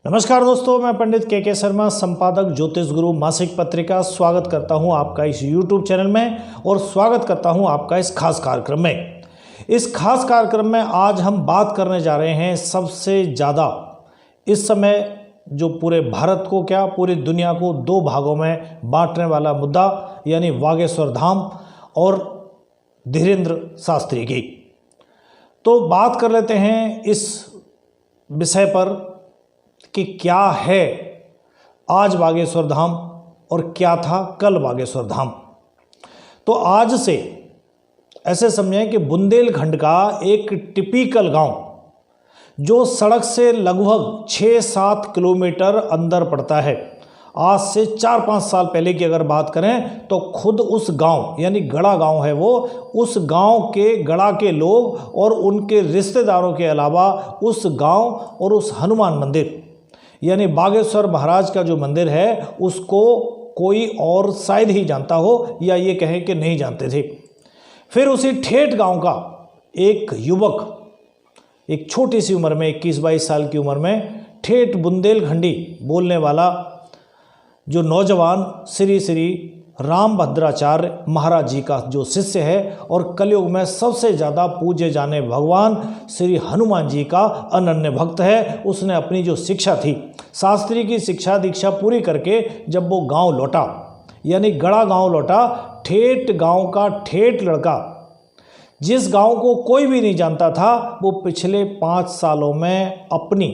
नमस्कार दोस्तों, मैं पंडित के शर्मा, संपादक ज्योतिष गुरु मासिक पत्रिका, स्वागत करता हूं आपका इस YouTube चैनल में और स्वागत करता हूं आपका इस खास कार्यक्रम में। इस खास कार्यक्रम में आज हम बात करने जा रहे हैं सबसे ज़्यादा इस समय जो पूरे भारत को क्या पूरी दुनिया को दो भागों में बांटने वाला मुद्दा, यानी बागेश्वर धाम और धीरेन्द्र शास्त्री की। तो बात कर लेते हैं इस विषय पर कि क्या है आज बागेश्वर धाम और क्या था कल बागेश्वर धाम। तो आज से ऐसे समझें कि बुंदेलखंड का एक टिपिकल गांव जो सड़क से लगभग 6-7 किलोमीटर अंदर पड़ता है, आज से 4-5 साल पहले की अगर बात करें तो खुद उस गांव यानी गड़ा गांव है वो, उस गांव के गड़ा के लोग और उनके रिश्तेदारों के अलावा उस गांव और उस हनुमान मंदिर यानी बागेश्वर महाराज का जो मंदिर है उसको कोई और शायद ही जानता हो या ये कहें कि नहीं जानते थे। फिर उसी ठेठ गांव का एक युवक, एक छोटी सी उम्र में 21-22 साल की उम्र में ठेठ बुंदेलखंडी बोलने वाला जो नौजवान श्री श्री रामभद्राचार्य महाराज जी का जो शिष्य है और कलयुग में सबसे ज़्यादा पूजे जाने भगवान श्री हनुमान जी का अनन्य भक्त है। उसने अपनी जो शिक्षा थी, शास्त्री की शिक्षा दीक्षा पूरी करके जब वो गांव लौटा यानी गड़ा गांव लौटा, ठेठ गांव का ठेठ लड़का जिस गांव को कोई भी नहीं जानता था, वो पिछले 5 सालों में अपनी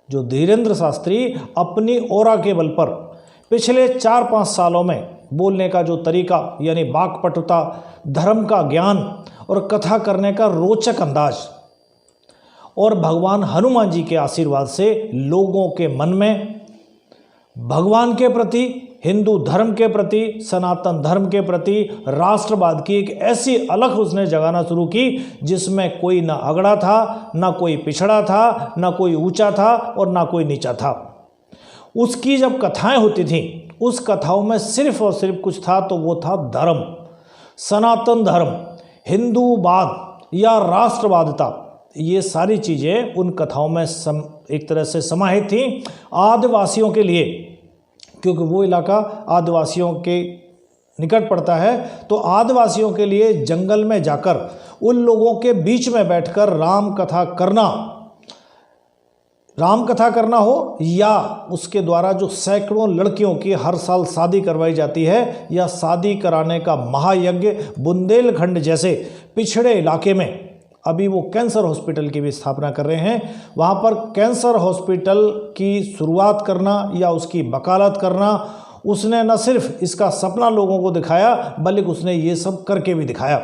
जो धीरेन्द्र शास्त्री अपनी ओरा के बल पर पिछले 4-5 सालों में बोलने का जो तरीका यानी वाक्पटुता, धर्म का ज्ञान और कथा करने का रोचक अंदाज और भगवान हनुमान जी के आशीर्वाद से लोगों के मन में भगवान के प्रति, हिंदू धर्म के प्रति, सनातन धर्म के प्रति, राष्ट्रवाद की एक ऐसी अलख उसने जगाना शुरू की जिसमें कोई ना अगड़ा था, ना कोई पिछड़ा था, ना कोई ऊंचा था और ना कोई नीचा था। उसकी जब कथाएं होती थीं, उस कथाओं में सिर्फ और सिर्फ कुछ था, तो वो था धर्म, सनातन धर्म, हिंदूवाद या राष्ट्रवादिता। ये सारी चीज़ें उन कथाओं में एक तरह से समाहित थीं आदिवासियों के लिए, क्योंकि वो इलाका आदिवासियों के निकट पड़ता है। तो आदिवासियों के लिए जंगल में जाकर उन लोगों के बीच में बैठकर राम कथा करना हो या उसके द्वारा जो सैकड़ों लड़कियों की हर साल शादी करवाई जाती है, या शादी कराने का महायज्ञ बुंदेलखंड जैसे पिछड़े इलाके में अभी वो कैंसर हॉस्पिटल की भी स्थापना कर रहे हैं। वहाँ पर कैंसर हॉस्पिटल की शुरुआत करना या उसकी वकालत करना, उसने न सिर्फ इसका सपना लोगों को दिखाया बल्कि उसने ये सब करके भी दिखाया।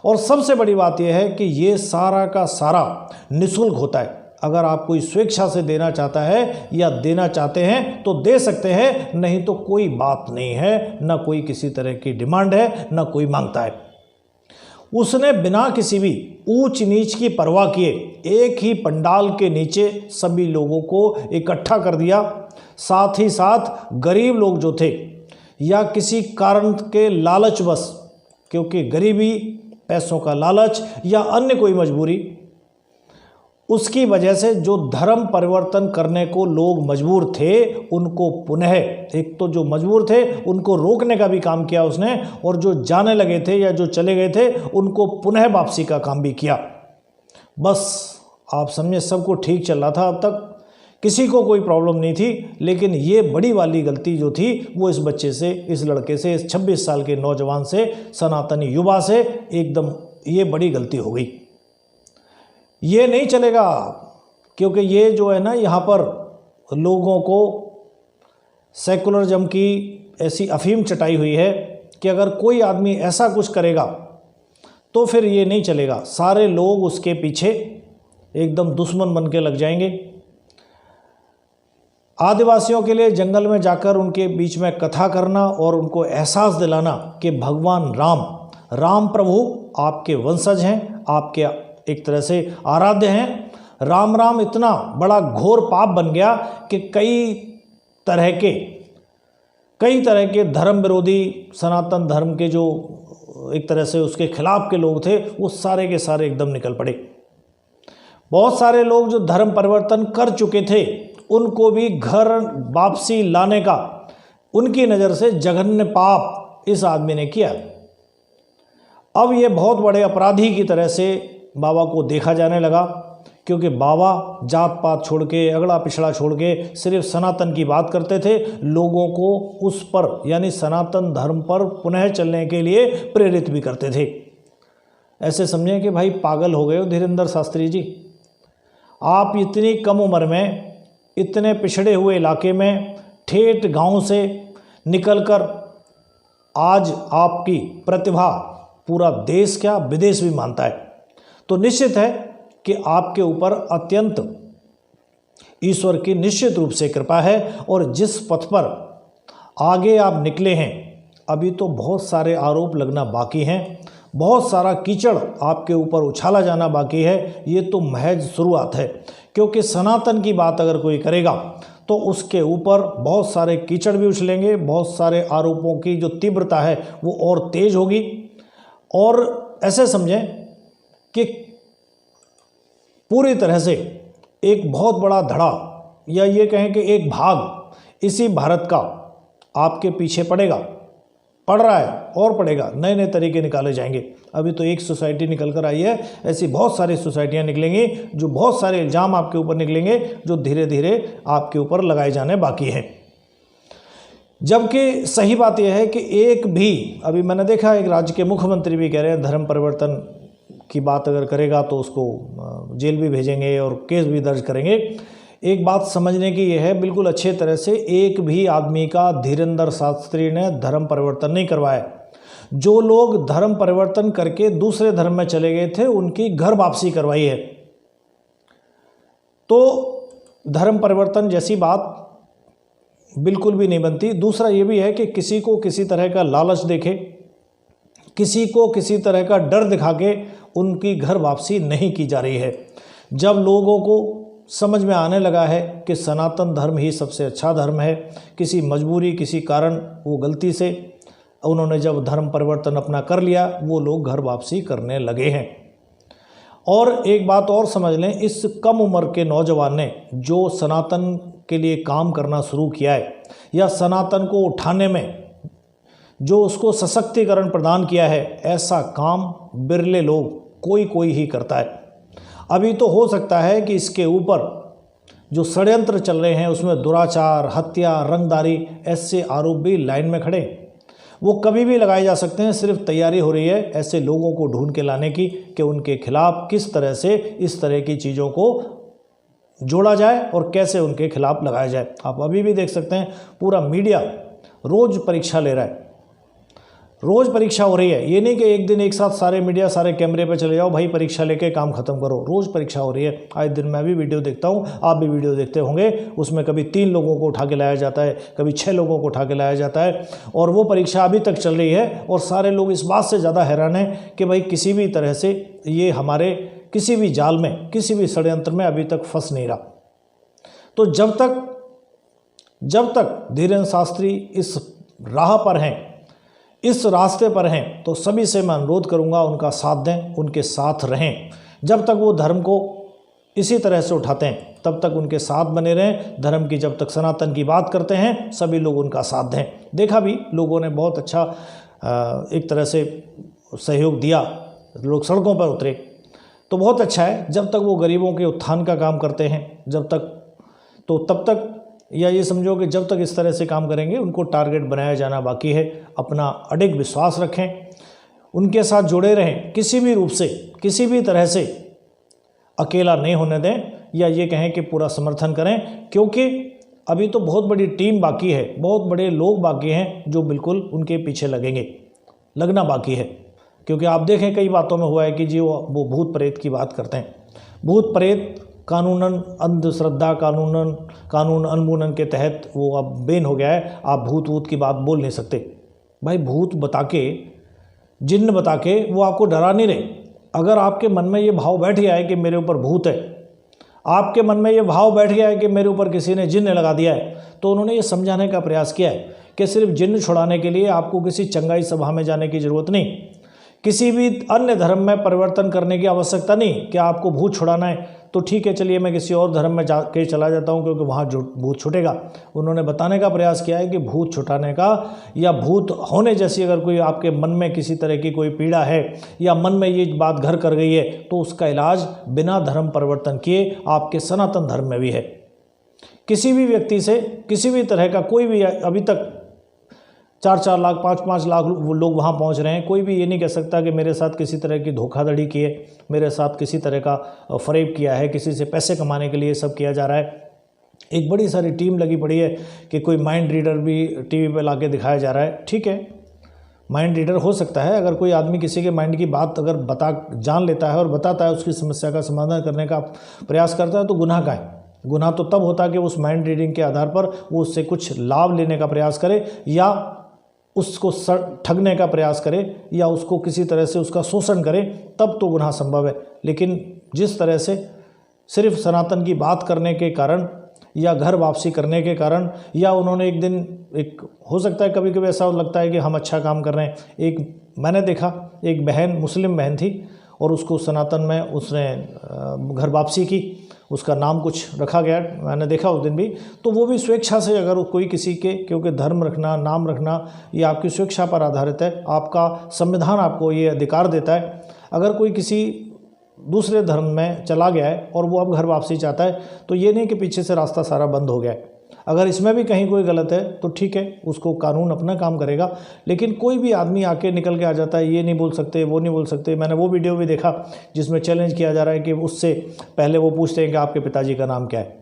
और सबसे बड़ी बात यह है कि ये सारा का सारा निःशुल्क होता है। अगर आप कोई स्वेच्छा से देना चाहता है या देना चाहते हैं तो दे सकते हैं, नहीं तो कोई बात नहीं है, ना कोई किसी तरह की डिमांड है, ना कोई मांगता है। उसने बिना किसी भी ऊंच नीच की परवाह किए एक ही पंडाल के नीचे सभी लोगों को इकट्ठा कर दिया। साथ ही साथ गरीब लोग जो थे या किसी कारण के लालचवश, क्योंकि गरीबी, पैसों का लालच या अन्य कोई मजबूरी, उसकी वजह से जो धर्म परिवर्तन करने को लोग मजबूर थे उनको पुनः, एक तो जो मजबूर थे उनको रोकने का भी काम किया उसने, और जो जाने लगे थे या जो चले गए थे उनको पुनः वापसी का काम भी किया। बस आप समझे, सबको ठीक चल रहा था, अब तक किसी को कोई प्रॉब्लम नहीं थी। लेकिन ये बड़ी वाली गलती जो थी वो इस बच्चे से, इस लड़के से, इस 26 साल के नौजवान से, सनातनी युवा से एकदम ये बड़ी गलती हो गई। ये नहीं चलेगा, क्योंकि ये जो है ना, यहाँ पर लोगों को सेकुलरिज्म की ऐसी अफीम चटाई हुई है कि अगर कोई आदमी ऐसा कुछ करेगा तो फिर ये नहीं चलेगा, सारे लोग उसके पीछे एकदम दुश्मन बन के लग जाएंगे। आदिवासियों के लिए जंगल में जाकर उनके बीच में कथा करना और उनको एहसास दिलाना कि भगवान राम प्रभु आपके वंशज हैं, आपके एक तरह से आराध्य हैं। राम इतना बड़ा घोर पाप बन गया कि कई तरह के धर्म विरोधी, सनातन धर्म के जो एक तरह से उसके खिलाफ के लोग थे वो सारे के सारे एकदम निकल पड़े। बहुत सारे लोग जो धर्म परिवर्तन कर चुके थे उनको भी घर वापसी लाने का उनकी नज़र से जघन्य पाप इस आदमी ने किया। अब ये बहुत बड़े अपराधी की तरह से बाबा को देखा जाने लगा, क्योंकि बाबा जात पात छोड़ के, अगड़ा पिछड़ा छोड़ के सिर्फ सनातन की बात करते थे, लोगों को उस पर यानी सनातन धर्म पर पुनः चलने के लिए प्रेरित भी करते थे। ऐसे समझें कि भाई पागल हो गए हो धीरेंद्र शास्त्री जी, आप इतनी कम उम्र में इतने पिछड़े हुए इलाके में ठेठ गांव से निकलकर आज आपकी प्रतिभा पूरा देश क्या विदेश भी मानता है, तो निश्चित है कि आपके ऊपर अत्यंत ईश्वर की निश्चित रूप से कृपा है। और जिस पथ पर आगे आप निकले हैं, अभी तो बहुत सारे आरोप लगना बाकी हैं, बहुत सारा कीचड़ आपके ऊपर उछाला जाना बाकी है। ये तो महज शुरुआत है, क्योंकि सनातन की बात अगर कोई करेगा तो उसके ऊपर बहुत सारे कीचड़ भी उछलेंगे, बहुत सारे आरोपों की जो तीव्रता है वो और तेज होगी। और ऐसे समझें कि पूरी तरह से एक बहुत बड़ा धड़ा या ये कहें कि एक भाग इसी भारत का आपके पीछे पड़ रहा है और पड़ेगा। नए नए तरीके निकाले जाएंगे। अभी तो एक सोसाइटी निकल कर आई है, ऐसी बहुत सारी सोसाइटियां निकलेंगी, जो बहुत सारे इल्ज़ाम आपके ऊपर निकलेंगे, जो धीरे धीरे आपके ऊपर लगाए जाने बाकी हैं। जबकि सही बात यह है कि एक भी, अभी मैंने देखा एक राज्य के मुख्यमंत्री भी कह रहे हैं धर्म परिवर्तन की बात अगर करेगा तो उसको जेल भी भेजेंगे और केस भी दर्ज करेंगे। एक बात समझने की यह है बिल्कुल अच्छे तरह से, एक भी आदमी का धीरेंद्र शास्त्री ने धर्म परिवर्तन नहीं करवाया। जो लोग धर्म परिवर्तन करके दूसरे धर्म में चले गए थे उनकी घर वापसी करवाई है। तो धर्म परिवर्तन जैसी बात बिल्कुल भी नहीं बनती। दूसरा ये भी है कि किसी को किसी तरह का लालच देखे, किसी को किसी तरह का डर दिखा के उनकी घर वापसी नहीं की जा रही है। जब लोगों को समझ में आने लगा है कि सनातन धर्म ही सबसे अच्छा धर्म है, किसी मजबूरी किसी कारण वो गलती से उन्होंने जब धर्म परिवर्तन अपना कर लिया, वो लोग घर वापसी करने लगे हैं। और एक बात और समझ लें, इस कम उम्र के नौजवान ने जो सनातन के लिए काम करना शुरू किया है या सनातन को उठाने में जो उसको सशक्तिकरण प्रदान किया है, ऐसा काम बिरले लोग कोई ही करता है। अभी तो हो सकता है कि इसके ऊपर जो षड्यंत्र चल रहे हैं उसमें दुराचार, हत्या, रंगदारी ऐसे आरोप भी लाइन में खड़े, वो कभी भी लगाए जा सकते हैं। सिर्फ तैयारी हो रही है ऐसे लोगों को ढूंढ के लाने की कि उनके खिलाफ किस तरह से इस तरह की चीज़ों को जोड़ा जाए और कैसे उनके खिलाफ लगाया जाए। आप अभी भी देख सकते हैं पूरा मीडिया रोज़ परीक्षा ले रहा है, रोज़ परीक्षा हो रही है। ये नहीं कि एक दिन एक साथ सारे मीडिया सारे कैमरे पे चले जाओ भाई परीक्षा लेके काम खत्म करो, रोज़ परीक्षा हो रही है। आज दिन मैं भी वीडियो देखता हूँ, आप भी वीडियो देखते होंगे, उसमें कभी 3 लोगों को उठा के लाया जाता है, कभी 6 लोगों को उठा के लाया जाता है, और वो परीक्षा अभी तक चल रही है। और सारे लोग इस बात से ज़्यादा हैरान हैं कि भाई किसी भी तरह से ये हमारे किसी भी जाल में, किसी भी षड्यंत्र में अभी तक फंस नहीं रहा। तो जब तक धीरेंद्र शास्त्री इस राह पर हैं, इस रास्ते पर हैं, तो सभी से मैं अनुरोध करूंगा उनका साथ दें, उनके साथ रहें। जब तक वो धर्म को इसी तरह से उठाते हैं तब तक उनके साथ बने रहें। धर्म की जब तक सनातन की बात करते हैं सभी लोग उनका साथ दें। देखा भी लोगों ने बहुत अच्छा एक तरह से सहयोग दिया, लोग सड़कों पर उतरे, तो बहुत अच्छा है। जब तक वो गरीबों के उत्थान का काम करते हैं, जब तक, तो तब तक, या ये समझो कि जब तक इस तरह से काम करेंगे उनको टारगेट बनाया जाना बाकी है। अपना अडिग विश्वास रखें, उनके साथ जुड़े रहें, किसी भी रूप से किसी भी तरह से अकेला नहीं होने दें, या ये कहें कि पूरा समर्थन करें, क्योंकि अभी तो बहुत बड़ी टीम बाकी है, बहुत बड़े लोग बाकी हैं जो बिल्कुल उनके पीछे लगना बाकी है। क्योंकि आप देखें कई बातों में हुआ है कि जी वो भूत प्रेत की बात करते हैं। भूत प्रेत कानूनन अंधश्रद्धा, कानून अनमुनन के तहत वो अब बैन हो गया है। आप भूत की बात बोल नहीं सकते भाई। भूत बता के, जिन्न बता के वो आपको डरा नहीं रहे। अगर आपके मन में ये भाव बैठ गया है कि मेरे ऊपर भूत है, आपके मन में ये भाव बैठ गया है कि मेरे ऊपर किसी ने जिन्न लगा दिया है, तो उन्होंने ये समझाने का प्रयास किया है कि सिर्फ जिन्न छुड़ाने के लिए आपको किसी चंगाई सभा में जाने की ज़रूरत नहीं, किसी भी अन्य धर्म में परिवर्तन करने की आवश्यकता नहीं कि आपको भूत छुड़ाना है। तो ठीक है, चलिए मैं किसी और धर्म में जाके चला जाता हूँ क्योंकि वहाँ जो भूत छूटेगा। उन्होंने बताने का प्रयास किया है कि भूत छुटाने का या भूत होने जैसी अगर कोई आपके मन में किसी तरह की कोई पीड़ा है या मन में ये बात घर कर गई है तो उसका इलाज बिना धर्म परिवर्तन किए आपके सनातन धर्म में भी है। किसी भी व्यक्ति से किसी भी तरह का कोई भी अभी तक 4-4 लाख 5-5 लाख लोग वहाँ पहुँच रहे हैं, कोई भी ये नहीं कह सकता कि मेरे साथ किसी तरह की धोखाधड़ी की है, मेरे साथ किसी तरह का फरेब किया है, किसी से पैसे कमाने के लिए सब किया जा रहा है। एक बड़ी सारी टीम लगी पड़ी है कि कोई माइंड रीडर भी टीवी पे लाके दिखाया जा रहा है। ठीक है, माइंड रीडर हो सकता है, अगर कोई आदमी किसी के माइंड की बात अगर जान लेता है और बताता है, उसकी समस्या का समाधान करने का प्रयास करता है, तो गुनाह का है। गुनाह तो तब होता है कि उस माइंड रीडिंग के आधार पर वो उससे कुछ लाभ लेने का प्रयास करे या उसको ठगने का प्रयास करे या उसको किसी तरह से उसका शोषण करे, तब तो गुनाह संभव है। लेकिन जिस तरह से सिर्फ सनातन की बात करने के कारण या घर वापसी करने के कारण या उन्होंने एक दिन एक हो सकता है कभी कभी ऐसा लगता है कि हम अच्छा काम कर रहे हैं। एक मैंने देखा एक बहन मुस्लिम बहन थी और उसको सनातन में उसने घर वापसी की, उसका नाम कुछ रखा गया, मैंने देखा उस दिन भी। तो वो भी स्वेच्छा से, अगर कोई किसी के, क्योंकि धर्म रखना नाम रखना ये आपकी स्वेच्छा पर आधारित है, आपका संविधान आपको ये अधिकार देता है। अगर कोई किसी दूसरे धर्म में चला गया है और वो अब घर वापसी चाहता है तो ये नहीं कि पीछे से रास्ता सारा बंद हो गया है। अगर इसमें भी कहीं कोई गलत है तो ठीक है, उसको कानून अपना काम करेगा। लेकिन कोई भी आदमी आके निकल के आ जाता है, ये नहीं बोल सकते, वो नहीं बोल सकते। मैंने वो वीडियो भी देखा जिसमें चैलेंज किया जा रहा है कि उससे पहले वो पूछते हैं कि आपके पिताजी का नाम क्या है,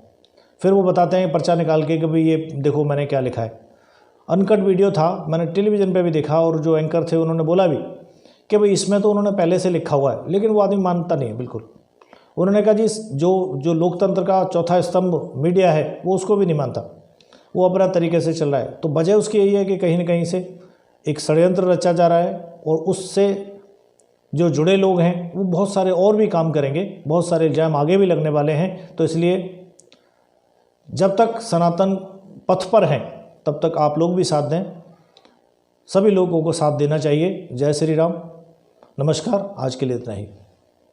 फिर वो बताते हैं पर्चा निकाल के कि भाई ये देखो मैंने क्या लिखा है। अनकट वीडियो था, मैंने टेलीविज़न पर भी देखा और जो एंकर थे उन्होंने बोला भी कि भाई इसमें तो उन्होंने पहले से लिखा हुआ है, लेकिन वो आदमी मानता नहीं है बिल्कुल। उन्होंने कहा जी जो लोकतंत्र का चौथा स्तंभ मीडिया है वो उसको भी नहीं मानता, वो अपना तरीके से चल रहा है। तो वजह उसकी यही है कि कहीं न कहीं से एक षड्यंत्र रचा जा रहा है और उससे जो जुड़े लोग हैं वो बहुत सारे और भी काम करेंगे, बहुत सारे इल्ज़ाम आगे भी लगने वाले हैं। तो इसलिए जब तक सनातन पथ पर हैं तब तक आप लोग भी साथ दें, सभी लोगों को साथ देना चाहिए। जय श्री राम, नमस्कार, आज के लिए इतना ही।